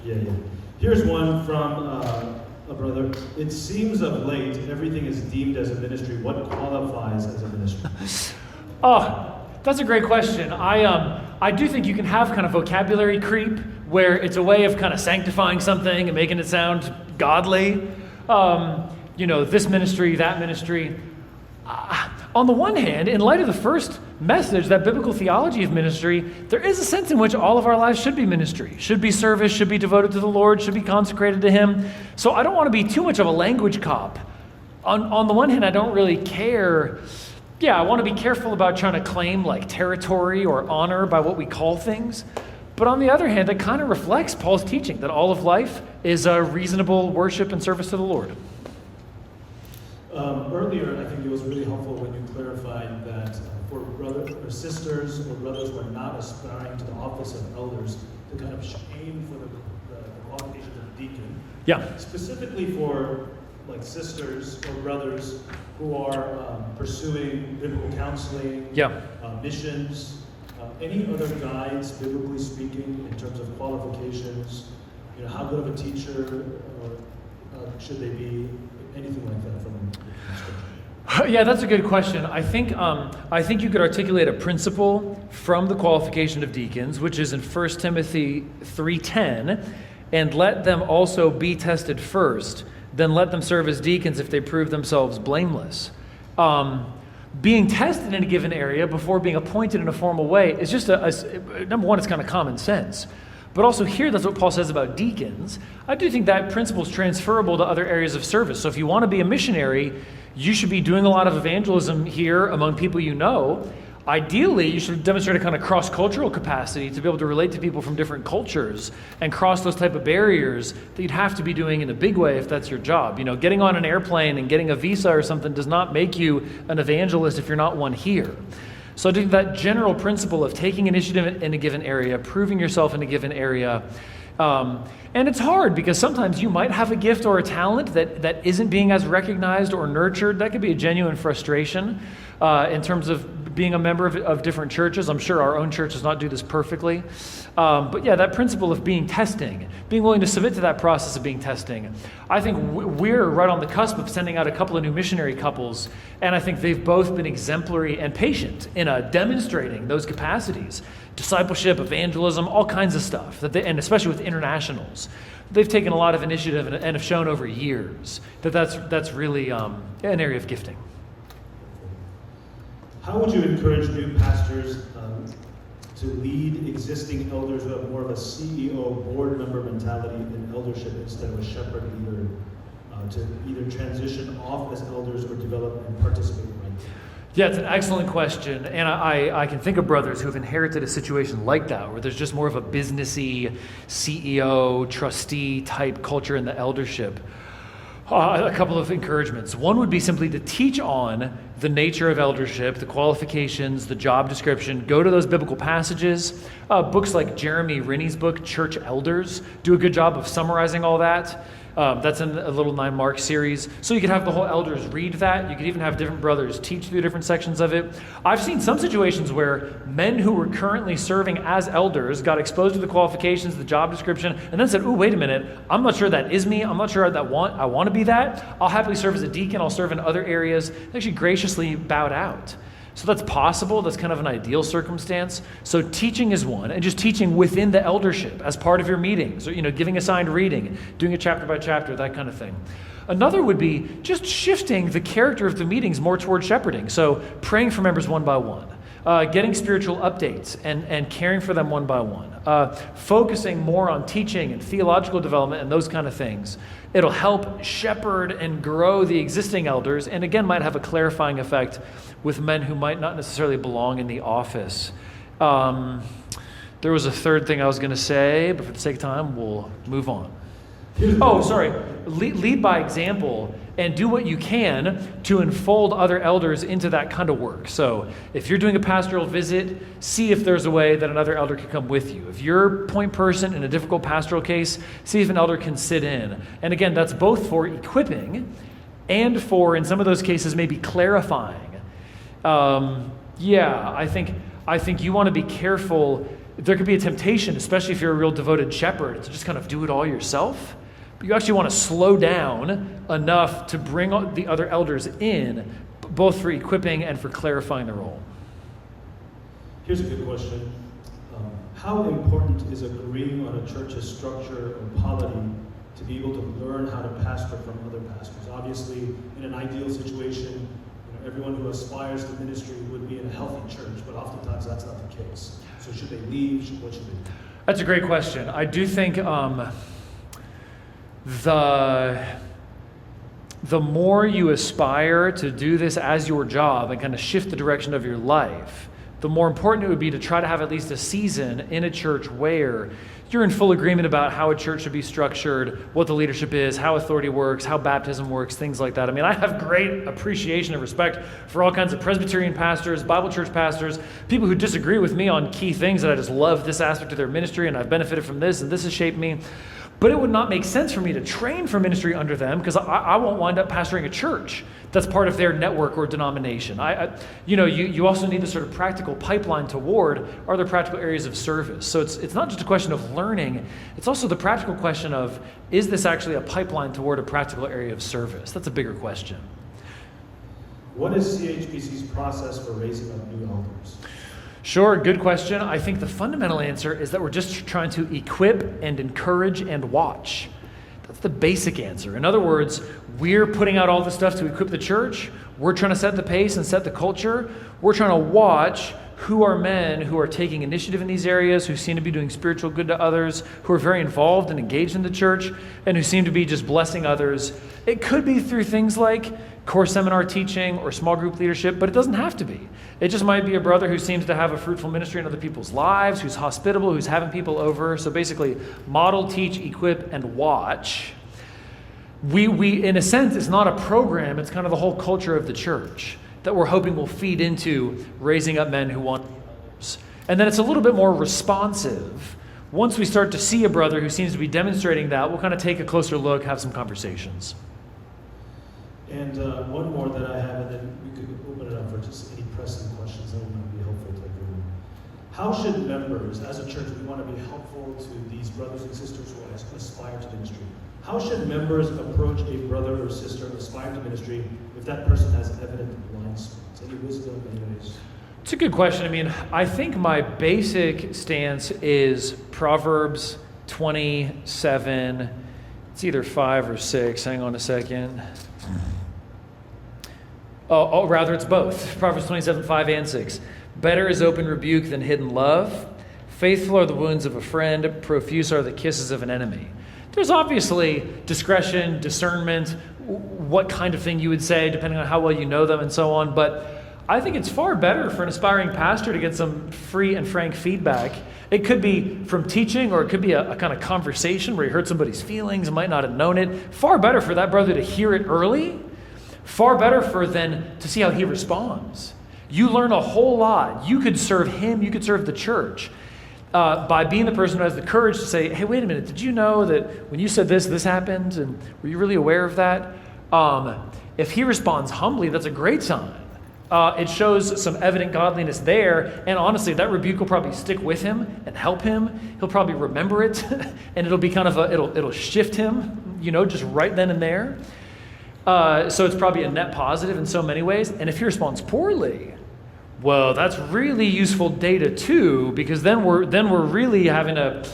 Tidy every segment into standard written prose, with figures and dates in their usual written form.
Yeah. Here's one from a brother. It seems of late everything is deemed as a ministry. What qualifies as a ministry? Oh, that's a great question. I do think you can have kind of vocabulary creep where it's a way of kind of sanctifying something and making it sound godly. This ministry, that ministry. On the one hand, in light of the first message, that biblical theology of ministry, there is a sense in which all of our lives should be ministry, should be service, should be devoted to the Lord, should be consecrated to Him. So I don't want to be too much of a language cop. On the one hand, I don't really care. Yeah, I want to be careful about trying to claim like territory or honor by what we call things. But on the other hand, it kind of reflects Paul's teaching that all of life is a reasonable worship and service to the Lord. Earlier, I think it was really helpful when you clarified that for brothers or sisters or brothers who are not aspiring to the office of elders, to kind of aim for the qualifications of deacon. Yeah. Specifically for like sisters or brothers who are pursuing biblical counseling, missions, any other guides, biblically speaking, in terms of qualifications. How good of a teacher should they be? Anything like that from Scripture? Yeah, that's a good question. I think you could articulate a principle from the qualification of deacons, which is in 1 Timothy 3:10, and let them also be tested first, then let them serve as deacons if they prove themselves blameless. Being tested in a given area before being appointed in a formal way is just number one, it's kind of common sense. But also here, that's what Paul says about deacons. I do think that principle is transferable to other areas of service. So if you want to be a missionary, you should be doing a lot of evangelism here among people you know. Ideally, you should demonstrate a kind of cross-cultural capacity to be able to relate to people from different cultures and cross those type of barriers that you'd have to be doing in a big way if that's your job. Getting on an airplane and getting a visa or something does not make you an evangelist if you're not one here. So I think that general principle of taking initiative in a given area, proving yourself in a given area, and it's hard because sometimes you might have a gift or a talent that isn't being as recognized or nurtured. That could be a genuine frustration in terms of being a member of different churches. I'm sure our own church does not do this perfectly. But yeah, that principle of being willing to submit to that process of being testing. I think we're right on the cusp of sending out a couple of new missionary couples, and I think they've both been exemplary and patient in demonstrating those capacities. Discipleship, evangelism, all kinds of stuff, and especially with internationals. They've taken a lot of initiative and have shown over years that's really an area of gifting. How would you encourage new pastors to lead existing elders who have more of a CEO board member mentality in eldership instead of a shepherd leader, to either transition off as elders or develop and participate in right? Yeah, it's an excellent question, and I can think of brothers who have inherited a situation like that, where there's just more of a businessy CEO, trustee type culture in the eldership. A couple of encouragements. One would be simply to teach on the nature of eldership, the qualifications, the job description. Go to those biblical passages. Books like Jeremy Rennie's book, Church Elders, do a good job of summarizing all that. That's in a little 9Marks series. So you could have the whole elders read that. You could even have different brothers teach through different sections of it. I've seen some situations where men who were currently serving as elders got exposed to the qualifications, the job description, and then said, "Oh, wait a minute. I'm not sure that is me. I'm not sure I want to be that. I'll happily serve as a deacon. I'll serve in other areas." They actually graciously bowed out. So that's possible. That's kind of an ideal circumstance. So teaching is one, and just teaching within the eldership as part of your meetings, or giving assigned reading, doing it chapter by chapter, that kind of thing. Another would be just shifting the character of the meetings more toward shepherding. So praying for members one by one, getting spiritual updates and caring for them one by one, focusing more on teaching and theological development and those kind of things. It'll help shepherd and grow the existing elders, and again, might have a clarifying effect with men who might not necessarily belong in the office. There was a third thing I was going to say, but for the sake of time, we'll move on. Lead by example and do what you can to enfold other elders into that kind of work. So if you're doing a pastoral visit, see if there's a way that another elder can come with you. If you're point person in a difficult pastoral case, see if an elder can sit in. And again, that's both for equipping and for, in some of those cases, maybe clarifying. I think you want to be careful there could be a temptation, especially if you're a real devoted shepherd, to just kind of do it all yourself. But you actually want to slow down enough to bring the other elders in, both for equipping and for clarifying the role. Here's a good question. How important is agreeing on a church's structure or polity to be able to learn how to pastor from other pastors? Obviously, in an ideal situation, everyone who aspires to ministry would be in a healthy church, but oftentimes that's not the case. So should they leave? What should they do? That's a great question. I do think the more you aspire to do this as your job and kind of shift the direction of your life, the more important it would be to try to have at least a season in a church where you're in full agreement about how a church should be structured, what the leadership is, how authority works, how baptism works, things like that. I mean, I have great appreciation and respect for all kinds of Presbyterian pastors, Bible church pastors, people who disagree with me on key things that I just love this aspect of their ministry and I've benefited from this and this has shaped me. But it would not make sense for me to train for ministry under them because I won't wind up pastoring a church that's part of their network or denomination. You also need this sort of practical pipeline toward, are there practical areas of service? So it's not just a question of learning, it's also the practical question of, is this actually a pipeline toward a practical area of service? That's a bigger question. What is CHBC's process for raising up new elders? Sure, good question. I think the fundamental answer is that we're just trying to equip and encourage and watch. That's the basic answer. In other words, we're putting out all the stuff to equip the church. We're trying to set the pace and set the culture. We're trying to watch who are men who are taking initiative in these areas, who seem to be doing spiritual good to others, who are very involved and engaged in the church, and who seem to be just blessing others. It could be through things like core seminar teaching or small group leadership, but it doesn't have to be. It just might be a brother who seems to have a fruitful ministry in other people's lives, who's hospitable, who's having people over. So basically, model, teach, equip, and watch. We in a sense, it's not a program, it's kind of the whole culture of the church that we're hoping will feed into raising up men who want others. And then it's a little bit more responsive. Once we start to see a brother who seems to be demonstrating that, we'll kind of take a closer look, have some conversations. And one more that I have, and then we could open it up for just any pressing questions that would be helpful to everyone. How should members, as a church, we want to be helpful to these brothers and sisters who aspire to ministry? How should members approach a brother or sister aspiring to ministry if that person has evident blind spots? Any wisdom, anyways? It's a good question. I mean, I think my basic stance is Proverbs 27. It's either 5 or 6. Hang on a second. Rather, it's both. Proverbs 27, 5 and 6. Better is open rebuke than hidden love. Faithful are the wounds of a friend. Profuse are the kisses of an enemy. There's obviously discretion, discernment, what kind of thing you would say, depending on how well you know them and so on. But I think it's far better for an aspiring pastor to get some free and frank feedback. It could be from teaching, or it could be a kind of conversation where you hurt somebody's feelings and might not have known it. Far better for that brother to hear it early. Far better for then to see how he responds. You learn a whole lot. You could serve him, you could serve the church by being the person who has the courage to say, hey, wait a minute, did you know that when you said this, this happened? And were you really aware of that? If he responds humbly, that's a great sign. It shows some evident godliness there, and honestly, that rebuke will probably stick with him and help him. He'll probably remember it, and it'll be kind of it'll shift him, just right then and there. So it's probably a net positive in so many ways. And if he responds poorly, well, that's really useful data too, because then we're really having a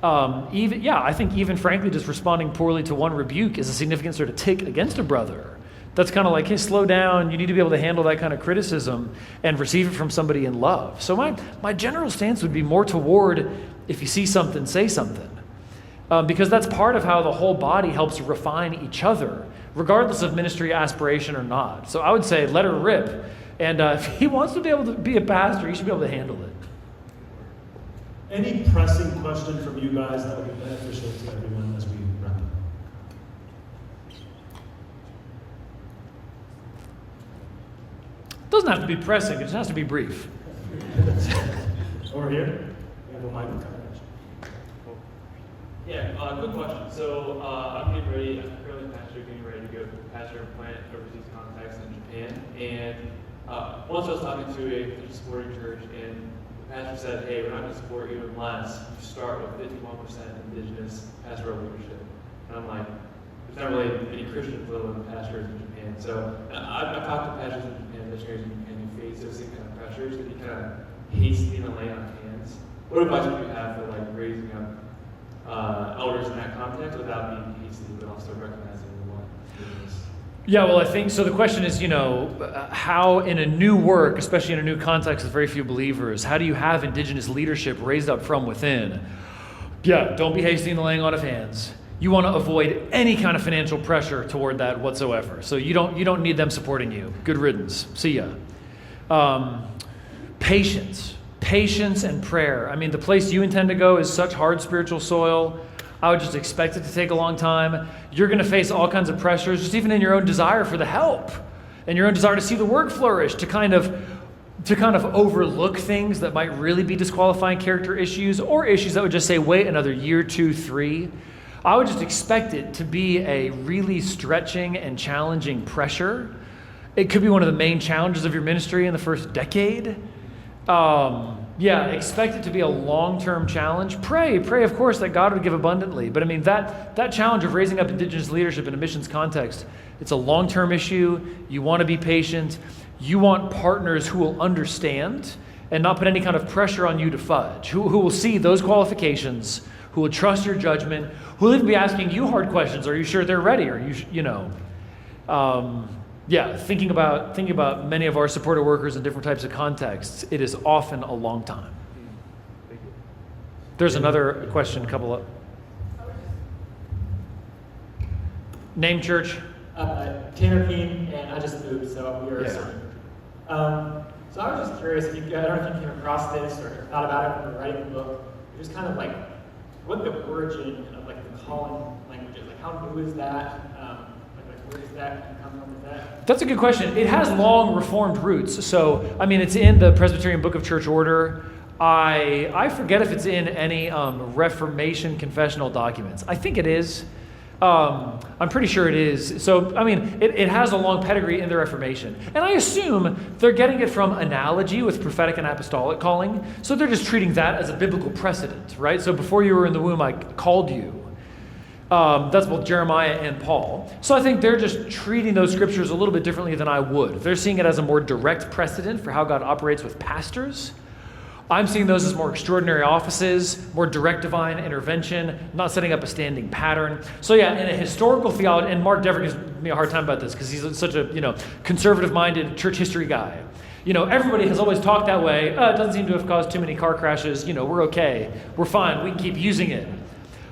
I think even frankly, just responding poorly to one rebuke is a significant sort of tick against a brother. That's kind of like, hey, slow down. You need to be able to handle that kind of criticism and receive it from somebody in love. So my general stance would be more toward, if you see something, say something. Because that's part of how the whole body helps refine each other, regardless of ministry aspiration or not. So I would say let her rip. And if he wants to be able to be a pastor, he should be able to handle it. Any pressing question from you guys that would be beneficial to everyone as we wrap up? It doesn't have to be pressing, it just has to be brief. Over here. We have a mic. Yeah, good question. So I'm getting ready, I'm currently getting ready to go pastor and plant overseas contacts in Japan. And once I was talking to a sporting church, and the pastor said, hey, we're not going to support you unless you start with 51% indigenous pastoral leadership. And I'm like, there's not really any Christian political pastors in Japan. So I've talked to pastors in Japan, missionaries in Japan who face those same kind of pressures that you kind of hastily lay on hands. What advice would you have for like raising up elders in that context without being hasty, but also recognizing the one? Yeah, well, I think so. The question is, how in a new work, especially in a new context with very few believers, how do you have indigenous leadership raised up from within? Yeah, don't be hasty in the laying on of hands. You want to avoid any kind of financial pressure toward that whatsoever. So you don't need them supporting you. Good riddance. See ya. Patience and prayer. I mean, the place you intend to go is such hard spiritual soil. I would just expect it to take a long time. You're going to face all kinds of pressures, just even in your own desire for the help and your own desire to see the work flourish, to kind of overlook things that might really be disqualifying character issues or issues that would just say, wait another year, 2, 3. I would just expect it to be a really stretching and challenging pressure. It could be one of the main challenges of your ministry in the first decade. Expect it to be a long-term challenge. Pray, of course, that God would give abundantly. But I mean, that challenge of raising up indigenous leadership in a missions context, it's a long-term issue. You want to be patient. You want partners who will understand and not put any kind of pressure on you to fudge, who will see those qualifications, who will trust your judgment, who will even be asking you hard questions. Are you sure they're ready? Are thinking about many of our supported workers in different types of contexts, it is often a long time. Thank you. There's another question, couple up. Name, church. Tanner Keene, and I just moved, so we were serving. So I was just curious if I don't know if you came across this or thought about it when you were writing the book. Just kind of like what the origin of like the calling language is. Like how new is that? Where does that come from? That's a good question. It has long Reformed roots. So, I mean, it's in the Presbyterian Book of Church Order. I forget if it's in any Reformation confessional documents. I think it is. I'm pretty sure it is. So, I mean, it has a long pedigree in the Reformation. And I assume they're getting it from analogy with prophetic and apostolic calling. So they're just treating that as a biblical precedent, right? So before you were in the womb, I called you. That's both Jeremiah and Paul. So I think they're just treating those scriptures a little bit differently than I would. They're seeing it as a more direct precedent for how God operates with pastors. I'm seeing those as more extraordinary offices, more direct divine intervention, not setting up a standing pattern. So yeah, in a historical theology, and Mark Dever gives me a hard time about this because he's such a conservative-minded church history guy. Everybody has always talked that way. It doesn't seem to have caused too many car crashes. We're okay. We're fine. We can keep using it.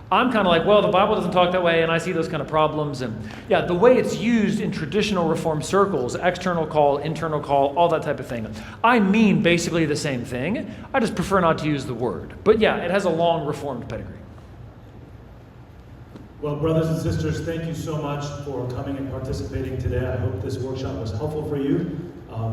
I'm kind of like, well, the Bible doesn't talk that way, and I see those kind of problems. And yeah, the way it's used in traditional Reformed circles, external call, internal call, all that type of thing, I mean basically the same thing. I just prefer not to use the word. But yeah, it has a long Reformed pedigree. Well, brothers and sisters, thank you so much for coming and participating today. I hope this workshop was helpful for you.